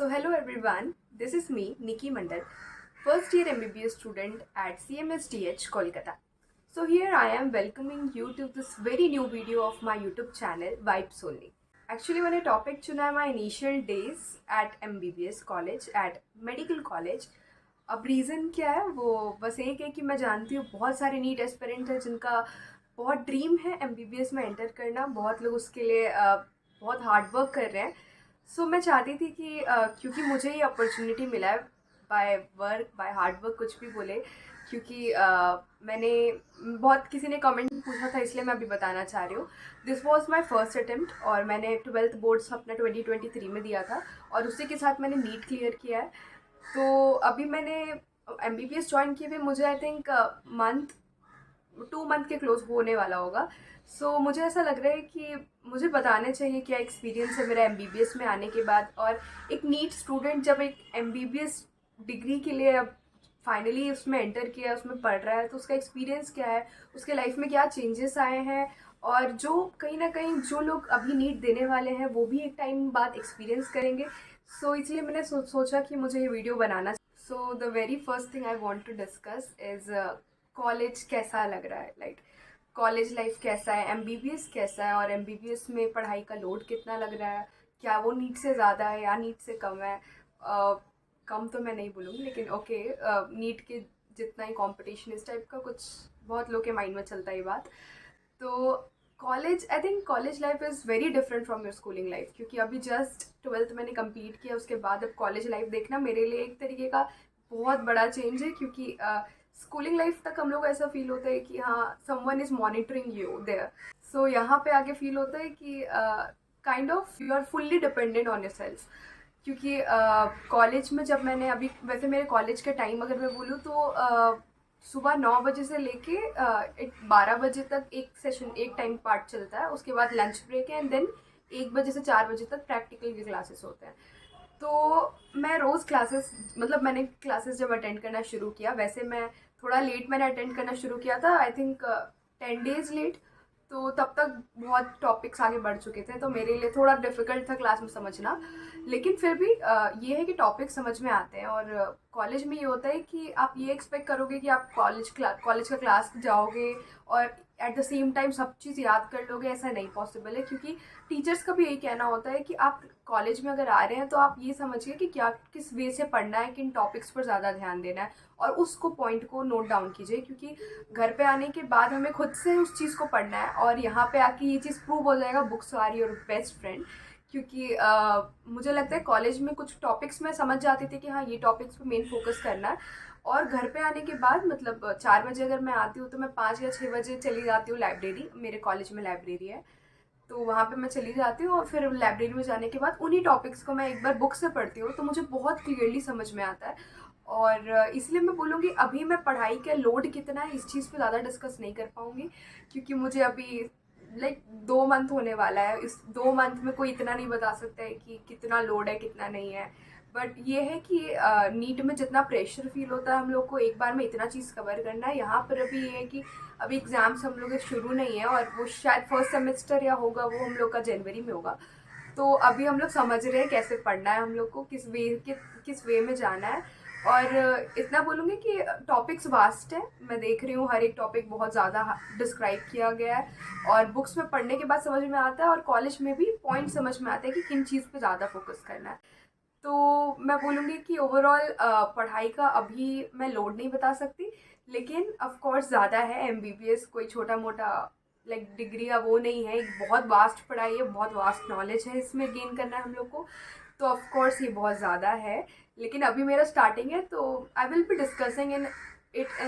hello everyone, this is me, Nikki Mandal, first year MBBS student at CMSDH, Kolkata. So here I am welcoming you to this very new video of my YouTube channel, Vibes Only. Actually मैंने topic चुना है my initial days at MBBS college eight medical college. अब reason क्या है वो बस एक है कि मैं जानती हूँ बहुत सारे नीट एस्पिरेंट्स हैं जिनका बहुत ड्रीम है MBBS में एंटर करना। बहुत लोग उसके लिए बहुत हार्ड वर्क कर रहे हैं। सो मैं चाहती थी कि क्योंकि मुझे ये अपॉर्चुनिटी मिला है by work by hard work कुछ भी बोले, क्योंकि मैंने बहुत किसी ने कमेंट पूछा था इसलिए मैं अभी बताना चाह रही हूँ। This was my first attempt और मैंने 12th बोर्ड्स अपना 2023 में दिया था और उसी के साथ मैंने नीट क्लियर किया है। तो अभी मैंने MBBS ज्वाइन किए हुए मुझे आई थिंक मंथ 2 मंथ के क्लोज होने वाला होगा। सो मुझे ऐसा लग रहा है कि मुझे बताने चाहिए क्या एक्सपीरियंस है मेरा MBBS में आने के बाद। और एक नीट स्टूडेंट जब एक MBBS डिग्री के लिए अब फाइनली उसमें एंटर किया, उसमें पढ़ रहा है, तो उसका एक्सपीरियंस क्या है, उसके लाइफ में क्या चेंजेस आए हैं, और जो कहीं ना कहीं जो लोग अभी नीट देने वाले हैं वो भी एक टाइम बाद एक्सपीरियंस करेंगे। सो इसलिए मैंने सोचा कि मुझे ये वीडियो बनाना। So the very first thing I want to discuss is college कैसा लग रहा है, लाइक कॉलेज लाइफ कैसा है, MBBS कैसा है, और MBBS में पढ़ाई का लोड कितना लग रहा है, क्या वो नीट से ज़्यादा है या नीट से कम है। कम तो मैं नहीं बोलूँगी लेकिन ओके, नीट के जितना ही कंपटीशन इस टाइप का कुछ बहुत लोग के माइंड में चलता है ये बात। तो college, I think college life is very different from your schooling life, क्योंकि अभी जस्ट 12th मैंने कंप्लीट किया, उसके बाद अब कॉलेज लाइफ देखना मेरे लिए एक तरीके का बहुत बड़ा चेंज है। क्योंकि स्कूलिंग लाइफ तक हम लोग ऐसा फील होता है कि हाँ someone is monitoring you there. So यहाँ पे आगे फील होता है कि kind of you are fully dependent on yourself. क्योंकि कॉलेज में जब मैंने अभी, वैसे मेरे कॉलेज के टाइम अगर मैं बोलूँ तो सुबह 9 बजे से लेके 12 बजे तक एक सेशन, एक टाइम पार्ट चलता है, उसके बाद लंच ब्रेक है, एंड देन 1 बजे से 4 बजे तक प्रैक्टिकल के क्लासेस होते हैं। तो मैं रोज़ क्लासेस, मतलब मैंने क्लासेस जब अटेंड करना शुरू किया, वैसे मैं थोड़ा लेट मैंने अटेंड करना शुरू किया था, आई थिंक 10 days लेट। तो तब तक बहुत टॉपिक्स आगे बढ़ चुके थे, तो मेरे लिए थोड़ा डिफ़िकल्ट था क्लास में समझना। लेकिन फिर भी ये है कि टॉपिक समझ में आते हैं। और कॉलेज में ये होता है कि आप ये एक्सपेक्ट करोगे कि आप कॉलेज का क्लास जाओगे और एट द सेम टाइम सब चीज़ याद कर लोगे, ऐसा नहीं पॉसिबल है। क्योंकि टीचर्स का भी यही कहना होता है कि आप कॉलेज में अगर आ रहे हैं तो आप ये समझिए कि क्या किस वे से पढ़ना है, किन टॉपिक्स पर ज़्यादा ध्यान देना है, और उसको पॉइंट को नोट डाउन कीजिए। क्योंकि घर पे आने के बाद हमें खुद से उस चीज़ को पढ़ना है, और यहाँ पे आके ये चीज़ प्रूव हो जाएगा, books are your best friend. क्योंकि मुझे लगता है कॉलेज में कुछ टॉपिक्स मैं समझ जाती थी कि हाँ ये टॉपिक्स पे मेन फोकस करना है, और घर पे आने के बाद मतलब 4 बजे अगर मैं आती हूँ तो मैं 5 या 6 बजे चली जाती हूँ लाइब्रेरी। मेरे कॉलेज में लाइब्रेरी है, तो वहाँ पे मैं चली जाती हूँ, और फिर लाइब्रेरी में जाने के बाद उन्हीं टॉपिक्स को मैं एक बार बुक से पढ़ती हूँ, तो मुझे बहुत क्लियरली समझ में आता है। और इसलिए मैं बोलूँगी अभी मैं पढ़ाई का लोड कितना है इस चीज़ पे ज़्यादा डिस्कस नहीं कर पाऊँगी, क्योंकि मुझे अभी लाइक 2 मंथ होने वाला है। इस 2 मंथ में कोई इतना नहीं बता सकता है कि कितना लोड है कितना नहीं है। बट ये है कि नीट में जितना प्रेशर फील होता है हम लोग को एक बार में इतना चीज़ कवर करना है, यहाँ पर अभी ये है कि अभी एग्ज़ाम्स हम लोग के शुरू नहीं है, और वो शायद फर्स्ट सेमेस्टर या होगा वो हम लोग का जनवरी में होगा। तो अभी हम लोग समझ रहे हैं कैसे पढ़ना है हम लोग को, किस वे में जाना है। और इतना बोलूँगी कि टॉपिक्स वास्ट है, मैं देख रही हूँ हर एक टॉपिक बहुत ज़्यादा डिस्क्राइब किया गया है, और बुक्स में पढ़ने के बाद समझ में आता है, और कॉलेज में भी पॉइंट समझ में आता है कि किन चीज़ पे ज़्यादा फोकस करना है। तो मैं बोलूँगी कि ओवरऑल पढ़ाई का अभी मैं लोड नहीं बता सकती, लेकिन ऑफ कोर्स ज़्यादा है। MBBS कोई छोटा मोटा लाइक डिग्री का वो नहीं है, एक बहुत वास्ट पढ़ाई है, बहुत वास्ट नॉलेज है इसमें गेन करना है हम लोग को। तो ऑफ कोर्स ये बहुत ज़्यादा है, लेकिन अभी मेरा स्टार्टिंग है, तो आई will be discussing in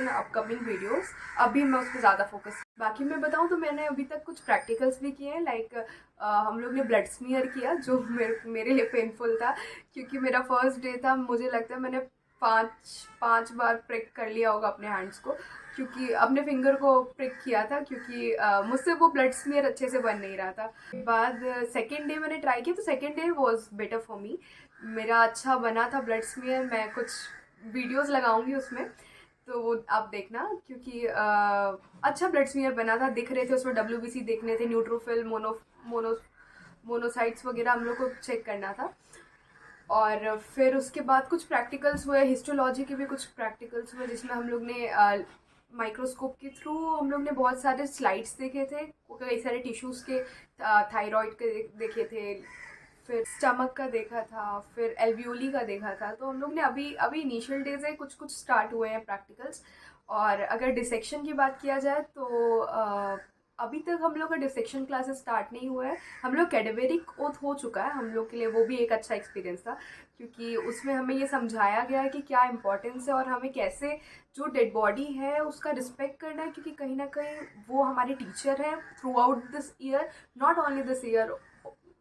upcoming videos. अभी मैं उस पर ज़्यादा फोकस, बाकी मैं बताऊँ तो मैंने अभी तक कुछ प्रैक्टिकल्स भी किए हैं। लाइक हम लोग ने ब्लड स्मीयर किया, जो मेरे लिए पेनफुल था, क्योंकि मेरा फर्स्ट डे था। मुझे लगता है मैंने पाँच बार प्रिक कर लिया होगा अपने हैंड्स को, क्योंकि अपने फिंगर को प्रिक किया था, क्योंकि मुझसे वो ब्लड स्मीयर अच्छे से बन नहीं रहा था। बाद सेकेंड डे मैंने ट्राई किया, तो second day was better for me, मेरा अच्छा बना था ब्लड स्मीयर। मैं कुछ वीडियोस लगाऊंगी उसमें, तो वो आप देखना, क्योंकि अच्छा ब्लड स्मीयर बना था, दिख रहे थे उसमें WBC देखने थे, न्यूट्रोफिल, मोनो मोनो मोनोसाइट्स वगैरह हम लोग को चेक करना था। और फिर उसके बाद कुछ प्रैक्टिकल्स हुए, हिस्टोलॉजी के भी कुछ प्रैक्टिकल्स हुए जिसमें हम लोग ने माइक्रोस्कोप के थ्रू हम लोग ने बहुत सारे स्लाइड्स देखे थे, कई सारे टिश्यूज़ के, थायराइड के देखे थे, फिर स्टमक का देखा था, फिर एल्वियोली का देखा था। तो हम लोग ने अभी अभी इनिशियल डेज है, कुछ कुछ स्टार्ट हुए हैं प्रैक्टिकल्स। और अगर डिसेक्शन की बात किया जाए तो अभी तक हम लोग का डिसेक्शन क्लासेस स्टार्ट नहीं हुआ है। हम लोग कैडेवरिक ओथ हो चुका है हम लोग के लिए, वो भी एक अच्छा एक्सपीरियंस था क्योंकि उसमें हमें ये समझाया गया है कि क्या इंपॉर्टेंस है और हमें कैसे जो डेड बॉडी है उसका रिस्पेक्ट करना है, क्योंकि कहीं ना कहीं वो हमारे टीचर हैं through out this year, not only this year,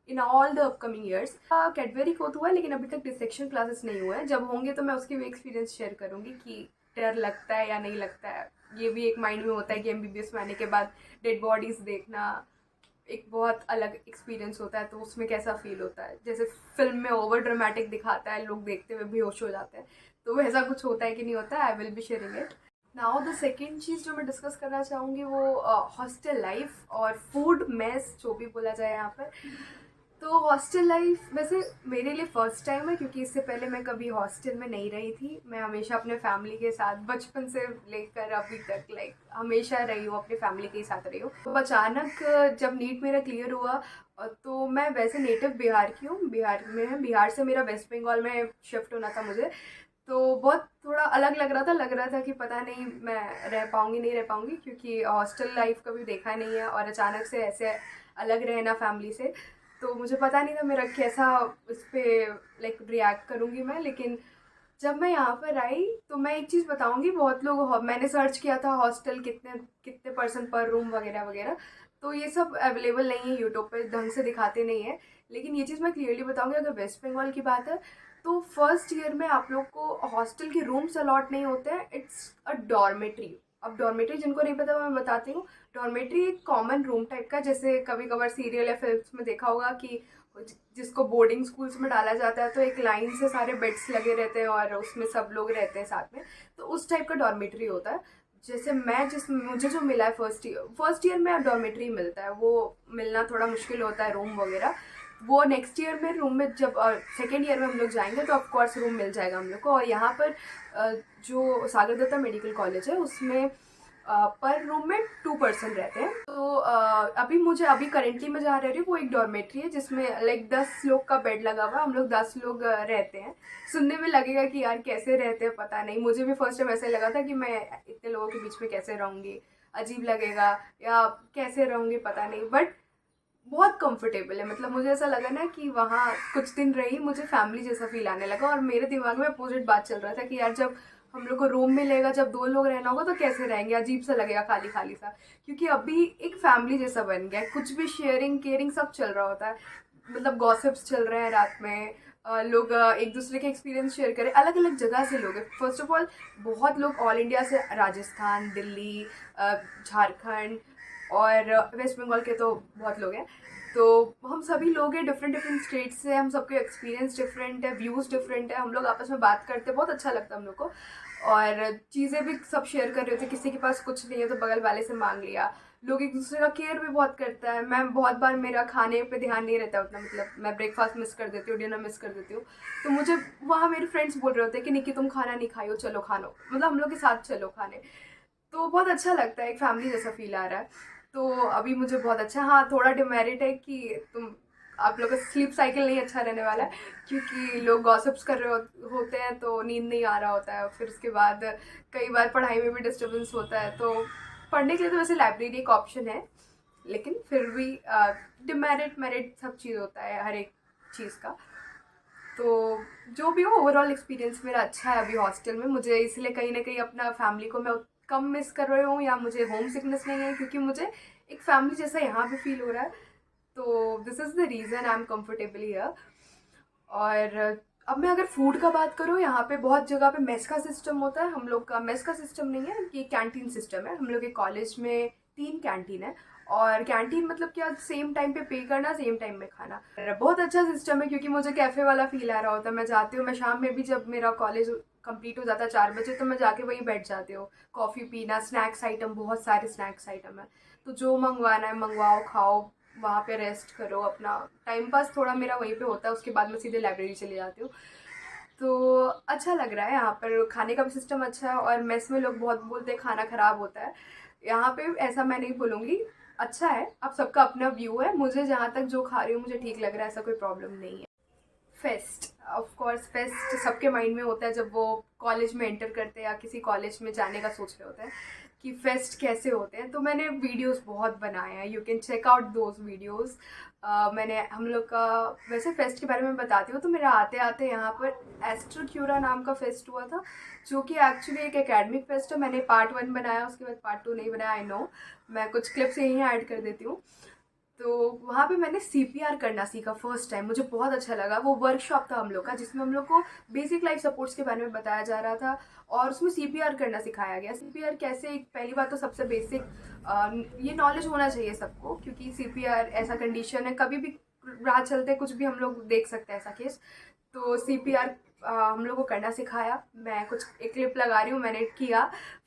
in all the upcoming years. Cadbury कोथ हुआ है लेकिन अभी तक डिसेक्शन क्लासेस नहीं हुए हैं। जब होंगे तो मैं उसकी भी एक्सपीरियंस शेयर करूँगी कि डर लगता है या नहीं लगता है। ये भी एक माइंड में होता है कि एमबीबीएस में आने के बाद डेड बॉडीज़ देखना एक बहुत अलग एक्सपीरियंस होता है, तो उसमें कैसा फील होता है। जैसे फिल्म में ओवर ड्रामेटिक दिखाता है, लोग देखते हुए बेहोश हो जाते हैं, तो वैसा कुछ होता है कि नहीं होता है। I will be sharing it now. The second चीज़ जो मैं डिस्कस करना चाहूँगी वो हॉस्टल लाइफ और फूड मेस जो भी बोला जाए यहाँ पर। तो हॉस्टल लाइफ वैसे मेरे लिए फ़र्स्ट टाइम है क्योंकि इससे पहले मैं कभी हॉस्टल में नहीं रही थी। मैं हमेशा अपने फैमिली के साथ बचपन से लेकर अभी तक हमेशा रही हूँ, अपनी फैमिली के साथ रही हूँ। तो अचानक जब नीट मेरा क्लियर हुआ तो मैं वैसे नेटिव बिहार की हूँ, बिहार में है, बिहार से मेरा वेस्ट बंगाल में शिफ्ट होना था मुझे। तो बहुत थोड़ा अलग लग रहा था कि पता नहीं मैं रह पाऊँगी नहीं रह पाऊँगी, क्योंकि हॉस्टल लाइफ कभी देखा नहीं है और अचानक से ऐसे अलग रहना फैमिली से, तो मुझे पता नहीं था मेरा कैसा इस पर रिएक्ट करूँगी मैं। लेकिन जब मैं यहाँ पर आई तो मैं एक चीज़ बताऊँगी, बहुत लोग, मैंने सर्च किया था हॉस्टल कितने कितने पर्सन पर रूम वगैरह वगैरह, तो ये सब अवेलेबल नहीं है, यूट्यूब पे ढंग से दिखाते नहीं है। लेकिन ये चीज़ मैं क्लियरली बताऊँगी, अगर वेस्ट बंगाल की बात है तो फर्स्ट ईयर में आप लोग को हॉस्टल के रूम्स अलॉट नहीं होते हैं, इट्स अ डॉर्मेट्री। अब डॉर्मेट्री जिनको नहीं पता मैं बताती हूँ। डॉर्मेट्री एक कॉमन रूम टाइप का, जैसे कभी कभार सीरियल या फिल्म में देखा होगा कि जिसको बोर्डिंग स्कूल्स में डाला जाता है तो एक लाइन से सारे बेड्स लगे रहते हैं और उसमें सब लोग रहते हैं साथ में, तो उस टाइप का डॉर्मेट्री होता है। जैसे मुझे जो मिला है फर्स्ट ईयर में डॉर्मेट्री मिलता है, वो मिलना थोड़ा मुश्किल होता है रूम वगैरह। वो नेक्स्ट ईयर में रूम में जब सेकेंड ईयर में हम लोग जाएंगे तो ऑफकोर्स रूम मिल जाएगा हम लोग को। और यहाँ पर जो सागर दत्ता मेडिकल कॉलेज है उसमें पर रूम में 2 पर्सन रहते हैं। तो अभी करेंटली मैं जहाँ रह रही हूँ वो एक डॉर्मेट्री है जिसमें 10 लोग का बेड लगा हुआ है, हम लोग 10 लोग रहते हैं। सुनने में लगेगा कि यार कैसे रहते हैं, पता नहीं, मुझे भी फर्स्ट टाइम ऐसे लगा था कि मैं इतने लोगों के बीच में कैसे रहूँगी, अजीब लगेगा या कैसे रहूँगी पता नहीं, बट बहुत कंफर्टेबल है। मतलब मुझे ऐसा लगा ना कि वहाँ कुछ दिन रही, मुझे फैमिली जैसा फील आने लगा। और मेरे दिमाग में अपोजिट बात चल रहा था कि यार जब हम लोग को रूम मिलेगा, जब 2 लोग रहना होगा तो कैसे रहेंगे, अजीब सा लगेगा, खाली खाली सा, क्योंकि अभी एक फैमिली जैसा बन गया है, कुछ भी शेयरिंग केयरिंग सब चल रहा होता है। मतलब गॉसिप्स चल रहे हैं रात में, लोग एक दूसरे के एक्सपीरियंस शेयर करें, अलग अलग जगह से लोग हैं। फर्स्ट ऑफ ऑल बहुत लोग ऑल इंडिया से, राजस्थान, दिल्ली, झारखंड और वेस्ट बंगाल के तो बहुत लोग हैं। तो हम सभी लोग हैं डिफरेंट डिफरेंट स्टेट से, हम सबके एक्सपीरियंस डिफरेंट है, व्यूज़ डिफरेंट है, हम लोग आपस में बात करते हैं, बहुत अच्छा लगता है हम लोग को। और चीज़ें भी सब शेयर कर रहे होते, किसी के पास कुछ नहीं है तो बगल वाले से मांग लिया। लोग एक दूसरे का केयर भी बहुत करता है। मैं बहुत बार मेरा खाने पे ध्यान नहीं रहता उतना, मतलब मैं ब्रेकफास्ट मिस कर देती हूँ, डिनर मिस कर देती हूँ, तो मुझे वहाँ मेरे फ्रेंड्स बोल रहे होते हैं कि निकी तुम खाना नहीं खाई हो, चलो खा लो, मतलब हम लोग के साथ चलो खाने। तो बहुत अच्छा लगता है, एक फैमिली जैसा फील आ रहा है। तो अभी मुझे बहुत अच्छा, हाँ थोड़ा डिमेरिट है कि आप लोग का स्लीप साइकिल नहीं अच्छा रहने वाला है, क्योंकि लोग गॉसिप्स कर रहे होते हैं तो नींद नहीं आ रहा होता है। फिर उसके बाद कई बार पढ़ाई में भी डिस्टर्बेंस होता है। तो पढ़ने के लिए तो वैसे लाइब्रेरी एक ऑप्शन है, लेकिन फिर भी डिमेरिट मेरिट सब चीज़ होता है हर एक चीज़ का। तो जो भी हो, ओवरऑल एक्सपीरियंस मेरा अच्छा है अभी हॉस्टल में। मुझे इसलिए कहीं ना कहीं अपना फैमिली को मैं कम मिस कर रही हूँ, या मुझे होम सिकनेस नहीं है, क्योंकि मुझे एक फैमिली जैसा यहाँ पे फील हो रहा है। तो this is the reason I am comfortable here. और अब मैं अगर फूड का बात करूँ, यहाँ पे बहुत जगह पे मेस का सिस्टम होता है। हम लोग का मेस का सिस्टम नहीं है, ये कैंटीन सिस्टम है। हम लोग के कॉलेज में 3 कैंटीन है, और कैंटीन मतलब क्या, सेम टाइम पे करना, सेम टाइम में खाना। बहुत अच्छा सिस्टम है, क्योंकि मुझे कैफ़े वाला फील आ रहा होता है। मैं जाती हूँ, मैं शाम में भी जब मेरा कॉलेज कंप्लीट हो जाता है 4 बजे, तो मैं जाके वहीं बैठ जाती हूँ, कॉफ़ी पीना, स्नैक्स आइटम, बहुत सारे स्नैक्स आइटम है, तो जो मंगवाना है मंगवाओ, खाओ। वहाँ पे रेस्ट करो, अपना टाइम पास थोड़ा मेरा वहीं पे होता है, उसके बाद मैं सीधे लाइब्रेरी चली जाती हूँ। तो अच्छा लग रहा है, यहाँ पर खाने का भी सिस्टम अच्छा है, और मेस में लोग बहुत बोलते हैं खाना ख़राब होता है, यहाँ पे ऐसा मैं नहीं बोलूँगी, अच्छा है। अब सबका अपना व्यू है, मुझे जहाँ तक जो खा रही हूँ मुझे ठीक लग रहा है, ऐसा कोई प्रॉब्लम नहीं है। फेस्ट, ऑफ कोर्स फेस्ट सबके माइंड में होता है जब वो कॉलेज में एंटर करते हैं या किसी कॉलेज में जाने का सोच रहे होते हैं कि फेस्ट कैसे होते हैं। तो मैंने वीडियोस बहुत बनाए हैं, you can check out those videos. मैंने हम लोग का, वैसे फेस्ट के बारे में बताती हूँ, तो मेरा आते आते यहाँ पर एस्ट्रोक्यूरा नाम का फेस्ट हुआ था, जो कि एक्चुअली एक एकेडमिक फेस्ट है। मैंने पार्ट 1 बनाया, उसके बाद पार्ट 2 नहीं बनाया, आई नो। मैं कुछ क्लिप्स यहीं ऐड कर देती हूँ। तो वहाँ पे मैंने सीपीआर करना सीखा फर्स्ट टाइम, मुझे बहुत अच्छा लगा। वो वर्कशॉप था हम लोग का, जिसमें हम लोग को बेसिक लाइफ सपोर्ट्स के बारे में बताया जा रहा था, और उसमें सीपीआर करना सिखाया गया। सीपीआर कैसे, एक पहली बात तो सबसे बेसिक ये नॉलेज होना चाहिए सबको, क्योंकि सीपीआर ऐसा कंडीशन है, कभी भी राह चलते कुछ भी हम लोग देख सकते हैं ऐसा केस। तो सीपीआर हम लोग को करना सिखाया। मैं कुछ एक क्लिप लगा रही हूँ, मैंने किया।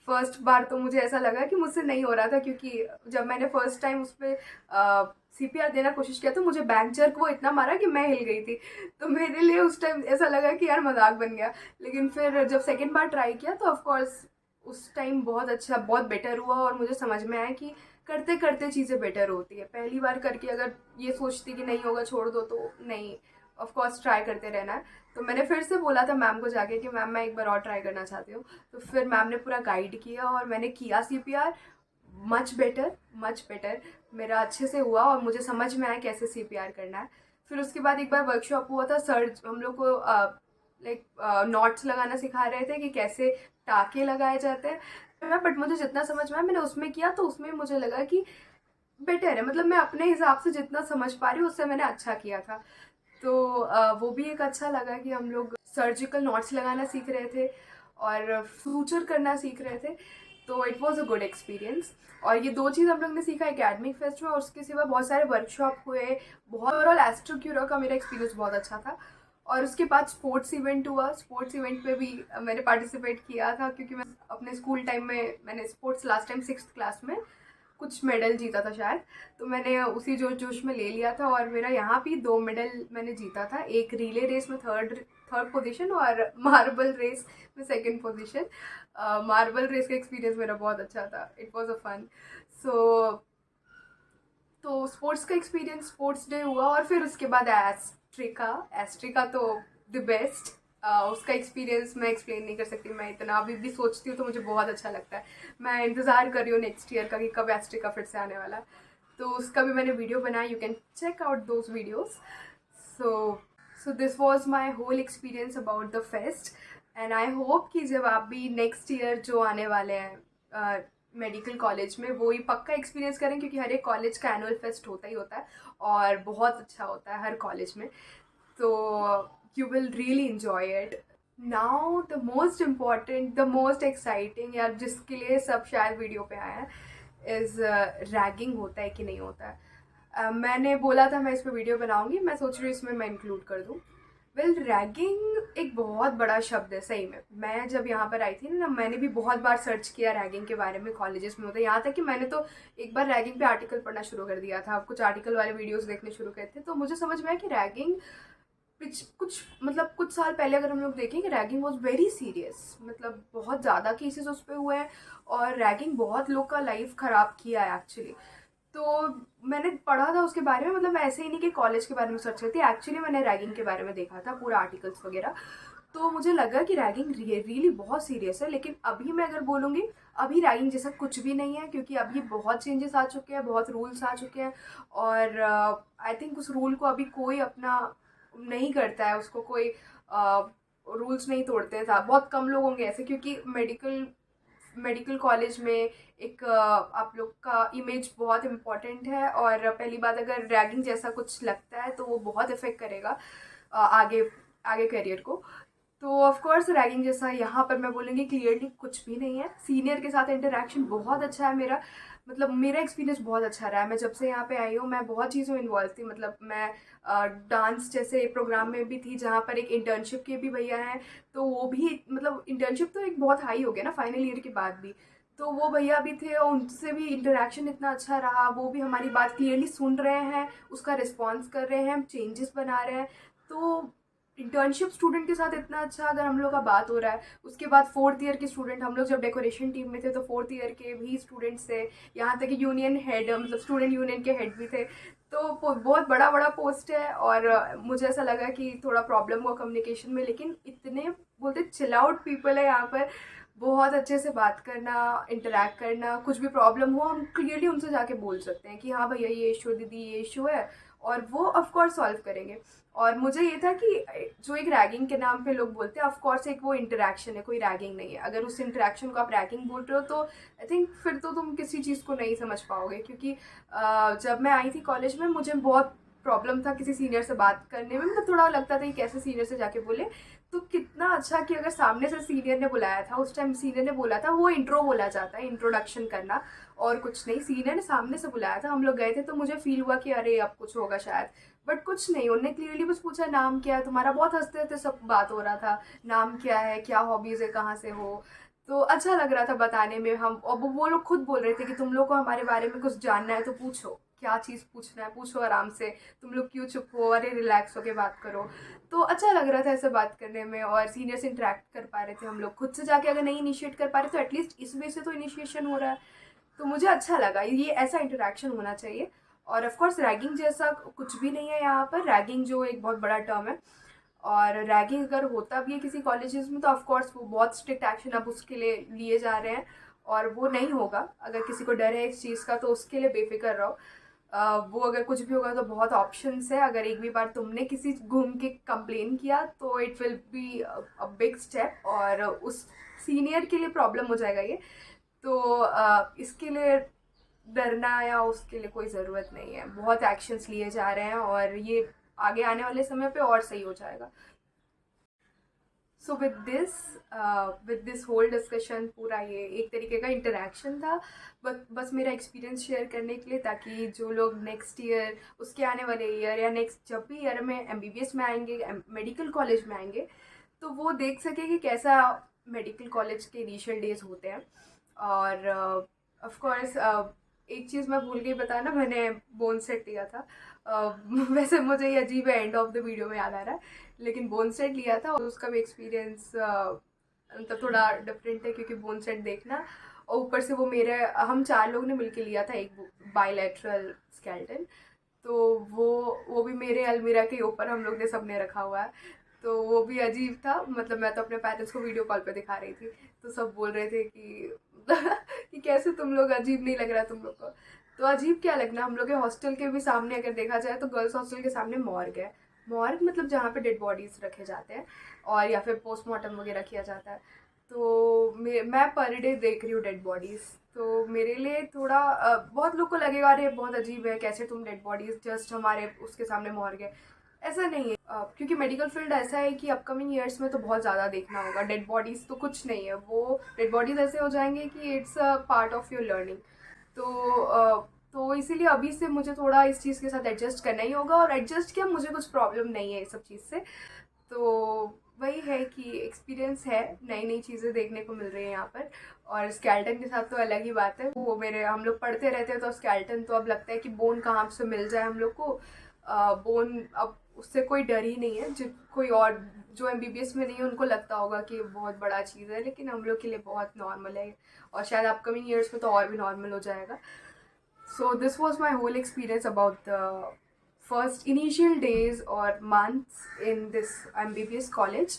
फर्स्ट बार तो मुझे ऐसा लगा कि मुझसे नहीं हो रहा था, क्योंकि जब मैंने फर्स्ट टाइम उस पर सीपीआर देना कोशिश किया तो मुझे बैक जर्क वो इतना मारा कि मैं हिल गई थी। तो मेरे लिए उस टाइम ऐसा लगा कि यार मजाक बन गया। लेकिन फिर जब सेकेंड बार ट्राई किया तो ऑफकोर्स उस टाइम बहुत अच्छा, बहुत बेटर हुआ, और मुझे समझ में आया कि करते करते चीज़ें बेटर होती है। पहली बार करके अगर ये सोचती कि नहीं होगा छोड़ दो, तो नहीं, ऑफकोर्स ट्राई करते रहना है। तो मैंने फिर से बोला था मैम को जाके कि मैम मैं एक बार और ट्राई करना चाहती हूँ। तो फिर मैम ने पूरा गाइड किया और मैंने किया CPR. Much better, much better, मेरा अच्छे से हुआ और मुझे समझ में आया कैसे सीपीआर करना है। फिर उसके बाद एक बार वर्कशॉप हुआ था, सर हम लोग को लाइक नॉट्स लगाना सिखा रहे थे कि कैसे टाके लगाए जाते हैं। बट मुझे जितना समझ में आया मैंने उसमें किया, तो उसमें मुझे लगा कि बेटर है, मतलब मैं अपने हिसाब से जितना समझ पा रही हूँ उससे मैंने अच्छा किया था। तो वो भी एक अच्छा लगा कि हम लोग सर्जिकल नॉट्स लगाना सीख रहे थे और फ्यूचर करना सीख रहे थे। तो it was a good experience. और ये दो चीज़ हम लोग ने सीखा एकेडमिक फेस्ट में, और उसके सिवा बहुत सारे वर्कशॉप हुए। बहुत ओवरऑल एस्ट्रोक्यूरा का मेरा एक्सपीरियंस बहुत अच्छा था। और उसके बाद स्पोर्ट्स इवेंट हुआ, स्पोर्ट्स इवेंट में भी मैंने पार्टिसिपेट किया था, क्योंकि मैं अपने स्कूल टाइम में मैंने sports last time 6th class में कुछ मेडल जीता था शायद। तो मैंने उसी जोश जोश में ले लिया था, और मेरा यहाँ भी 2 मेडल मैंने जीता था, एक रिले रेस में थर्ड पोजीशन और मार्बल रेस में सेकंड पोजीशन। मार्बल रेस का एक्सपीरियंस मेरा बहुत अच्छा था, इट वाज अ फन। सो तो स्पोर्ट्स का एक्सपीरियंस, स्पोर्ट्स डे हुआ, और फिर उसके बाद एस्ट्रिका। एस्ट्रिका तो द बेस्ट। उसका एक्सपीरियंस मैं एक्सप्लेन नहीं कर सकती, मैं इतना अभी भी सोचती हूँ तो मुझे बहुत अच्छा लगता है। मैं इंतज़ार कर रही हूँ नेक्स्ट ईयर का कि कब एस्ट्रिका फिर से आने वाला है। तो उसका भी मैंने वीडियो बनाया, you can check out those videos. So this was my whole experience about the fest. And I hope कि जब आप भी नेक्स्ट ईयर जो आने वाले हैं मेडिकल कॉलेज में, वो ही पक्का एक्सपीरियंस करें, क्योंकि हर एक कॉलेज का एनुअल फेस्ट होता ही होता है और बहुत अच्छा होता है हर कॉलेज में। तो you will really enjoy it. Now the most important, the most exciting, या जिसके लिए सब शायद वीडियो पे आया है, इज रैगिंग होता है कि नहीं होता है। मैंने बोला था मैं इस पर वीडियो बनाऊंगी, मैं सोच रही हूँ इसमें मैं इंक्लूड कर दूँ। वेल, रैगिंग एक बहुत बड़ा शब्द है सही में। मैं जब यहाँ पर आई थी ना, मैंने भी बहुत बार सर्च किया रैगिंग के बारे में, कॉलेजेस में होता है, यहाँ तक कि मैंने तो एक बार रैगिंग पे आर्टिकल पढ़ना शुरू कर दिया था, कुछ आर्टिकल वाले वीडियोस देखने शुरू करे थे। तो मुझे समझ में आया कि रैगिंग कुछ मतलब कुछ साल पहले अगर हम लोग देखें कि रैगिंग वॉज वेरी सीरियस, मतलब बहुत ज़्यादा केसेस उस पर हुए हैं, और रैगिंग बहुत लोग का लाइफ ख़राब किया है एक्चुअली। तो मैंने पढ़ा था उसके बारे में, मतलब मैं ऐसे ही नहीं कि कॉलेज के बारे में सर्च करती, एक्चुअली मैंने रैगिंग के बारे में देखा था पूरा आर्टिकल्स वगैरह। तो मुझे लगा कि रैगिंग रियली बहुत सीरियस है। लेकिन अभी मैं अगर बोलूँगी, अभी रैगिंग जैसा कुछ भी नहीं है, क्योंकि अभी बहुत चेंजेस आ चुके हैं, बहुत रूल्स आ चुके हैं। और आई थिंक उस रूल को अभी कोई अपना नहीं करता है, उसको कोई रूल्स नहीं तोड़ते हैं, बहुत कम लोग होंगे ऐसे, क्योंकि मेडिकल कॉलेज में एक आप लोग का इमेज बहुत इम्पॉर्टेंट है। और पहली बात, अगर रैगिंग जैसा कुछ लगता है तो वो बहुत इफेक्ट करेगा आगे आगे करियर को। तो ऑफ कोर्स रैगिंग जैसा यहाँ पर मैं बोलूँगी क्लियरली कुछ भी नहीं है। सीनियर के साथ इंटरेक्शन बहुत अच्छा है मेरा, मतलब मेरा एक्सपीरियंस बहुत अच्छा रहा है। मैं जब से यहाँ पे आई हूँ मैं बहुत चीज़ों में इन्वॉल्व थी, मतलब मैं डांस जैसे प्रोग्राम में भी थी, जहाँ पर एक इंटर्नशिप के भी भैया हैं। तो वो भी मतलब इंटर्नशिप तो एक बहुत हाई हो गया ना फाइनल ईयर के बाद भी। तो वो भैया भी थे और उनसे भी इंटरेक्शन इतना अच्छा रहा, वो भी हमारी बात क्लियरली सुन रहे हैं, उसका रिस्पॉन्स कर रहे हैं, चेंजेस बना रहे हैं। तो इंटर्नशिप स्टूडेंट के साथ इतना अच्छा अगर हम लोग का बात हो रहा है। उसके बाद फोर्थ ईयर के स्टूडेंट, हम लोग जब डेकोरेशन टीम में थे तो फोर्थ ईयर के भी स्टूडेंट्स थे, यहाँ तक कि यूनियन हेड मतलब स्टूडेंट यूनियन के हेड भी थे। तो बहुत बड़ा बड़ा पोस्ट है और मुझे ऐसा लगा कि थोड़ा प्रॉब्लम हुआ कम्युनिकेशन में, लेकिन इतने बोलते चिल आउट पीपल है यहाँ पर। बहुत अच्छे से बात करना, इंटरेक्ट करना, कुछ भी प्रॉब्लम हो हम क्लियरली उनसे जाके बोल सकते हैं कि हाँ भैया ये इशू, दीदी ये इशू है, और वो ऑफ कोर्स सॉल्व करेंगे। और मुझे ये था कि जो एक रैगिंग के नाम पे लोग बोलते हैं, ऑफ कोर्स एक वो इंटरेक्शन है, कोई रैगिंग नहीं है। अगर उस इंटरेक्शन को आप रैगिंग बोल रहे हो तो आई थिंक फिर तो तुम किसी चीज़ को नहीं समझ पाओगे। क्योंकि जब मैं आई थी कॉलेज में मुझे बहुत प्रॉब्लम था किसी सीनियर से बात करने में, मतलब थोड़ा लगता था कि कैसे सीनियर से जाके बोले। तो कितना अच्छा कि अगर सामने से सीनियर ने बुलाया था, उस टाइम सीनियर ने बोला था, वो इंट्रो बोला जाता है, इंट्रोडक्शन करना और कुछ नहीं, सीनियर ने सामने से बुलाया था, हम लोग गए थे, तो मुझे फील हुआ कि अरे अब कुछ होगा शायद। बट कुछ नहीं, उन्होंने क्लियरली बस पूछा नाम क्या है तुम्हारा, बहुत हंसते हंसते सब बात हो रहा था, नाम क्या है, क्या हॉबीज़ है, कहाँ से हो। तो अच्छा लग रहा था बताने में। हम और वो लोग खुद बोल रहे थे कि तुम लोग को हमारे बारे में कुछ जानना है तो पूछो, क्या चीज़ पूछना है पूछो आराम से, तुम लोग क्यों चुप हो, अरे रिलैक्स होके बात करो। तो अच्छा लग रहा था ऐसे बात करने में, और सीनियर से इंटरेक्ट कर पा रहे थे हम लोग। खुद से जाके अगर नहीं इनिशिएट कर पा रहे तो एटलीस्ट इस वे से तो इनिशिएशन हो रहा है। तो मुझे अच्छा लगा, ये ऐसा इंटरेक्शन होना चाहिए। और ऑफ कोर्स रैगिंग जैसा कुछ भी नहीं है यहाँ पर, रैगिंग जो एक बहुत बड़ा टर्म है। और रैगिंग अगर होता भी है किसी कॉलेजेस में तो ऑफ कोर्स वो बहुत स्ट्रिक्ट एक्शन अब उसके लिए लिए जा रहे हैं, और वो नहीं होगा। अगर किसी को डर है इस चीज़ का तो उसके लिए बेफिक्र रहो। वो अगर कुछ भी होगा तो बहुत ऑप्शंस है। अगर एक भी बार तुमने किसी घूम के कंप्लेन किया तो it will be a big step, और उस सीनियर के लिए प्रॉब्लम हो जाएगा ये। तो इसके लिए डरना या उसके लिए कोई ज़रूरत नहीं है, बहुत एक्शंस लिए जा रहे हैं और ये आगे आने वाले समय पे और सही हो जाएगा। So with this whole discussion, पूरा ये एक तरीके का इंटरेक्शन था, बस मेरा एक्सपीरियंस शेयर करने के लिए, ताकि जो लोग नेक्स्ट ईयर, उसके आने वाले ईयर या नेक्स्ट जब भी ईयर में एमबीबीएस में आएंगे, मेडिकल कॉलेज में आएंगे, तो वो देख सके कि कैसा मेडिकल कॉलेज के इनिशियल डेज होते हैं। और ऑफ कोर्स एक चीज़ मैं भूल गई बताना, मैंने बोन सेट लिया था। वैसे मुझे ये अजीब है, एंड ऑफ द वीडियो में याद आ रहा है, लेकिन बोन सेट लिया था और उसका भी एक्सपीरियंस मतलब थोड़ा डिफरेंट है, क्योंकि बोन सेट देखना, और ऊपर से वो मेरे, हम 4 लोग ने मिलके लिया था एक बायलैटरल स्केलेटन। तो वो भी मेरे अलमीरा के ऊपर हम लोग ने सबने रखा हुआ है। तो वो भी अजीब था, मतलब मैं तो अपने पेरेंट्स को वीडियो कॉल पे दिखा रही थी, तो सब बोल रहे थे कि कि कैसे तुम लोग, अजीब नहीं लग रहा तुम लोग को। तो अजीब क्या लगना, हम लोग के हॉस्टल के भी सामने अगर देखा जाए तो गर्ल्स हॉस्टल के सामने मॉर्ग है। मॉर्ग मतलब जहाँ पे डेड बॉडीज रखे जाते हैं और या फिर पोस्टमार्टम वगैरह किया जाता है। तो मैं पर डे देख रही हूँ डेड बॉडीज़, तो मेरे लिए थोड़ा बहुत लोग को लगेगा अरे बहुत अजीब है, कैसे तुम डेड बॉडीज़ जस्ट हमारे उसके सामने मॉर्ग है। ऐसा नहीं है, क्योंकि मेडिकल फील्ड ऐसा है कि अपकमिंग ईयर्स में तो बहुत ज़्यादा देखना होगा। डेड बॉडीज़ तो कुछ नहीं है, वो डेड बॉडीज़ ऐसे हो जाएंगे कि it's a part of your learning. तो इसीलिए अभी से मुझे थोड़ा इस चीज़ के साथ एडजस्ट करना ही होगा, और एडजस्ट किया, मुझे कुछ प्रॉब्लम नहीं है इस सब चीज़ से। तो वही है कि एक्सपीरियंस है, नई नई चीज़ें देखने को मिल रही है यहाँ पर। और स्केलेटन के साथ तो अलग ही बात है, वो मेरे, हम लोग पढ़ते रहते हैं तो स्केलेटन तो अब लगता है कि बोन कहाँ से मिल जाए हम लोग को। बोन अब उससे कोई डर ही नहीं है। जो कोई और जो एमबीबीएस में नहीं है उनको लगता होगा कि बहुत बड़ा चीज़ है, लेकिन हम लोग के लिए बहुत नॉर्मल है, और शायद अपकमिंग ईयर्स में तो और भी नॉर्मल हो जाएगा। So this was my whole experience about the first initial days or months in this MBBS college.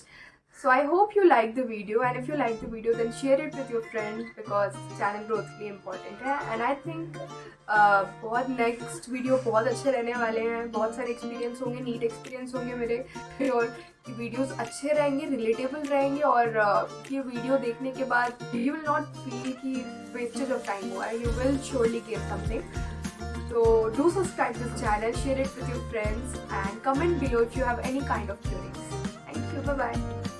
So I hope you like the video, and if you like the video then share it with your friends, because channel growth के लिए important है। And I think बहुत next video बहुत अच्छे रहने वाले हैं, बहुत सारे experience होंगे, neat experience होंगे मेरे, और वीडियोस अच्छे रहेंगे, रिलेटेबल रहेंगे, और ये वीडियो देखने के बाद यू विल नॉट फील कि वेस्टेज ऑफ टाइम हुआ है, you will surely get something. So do subscribe this channel, share it with your friends, and comment below if you have any kind of queries. Thank you, bye bye.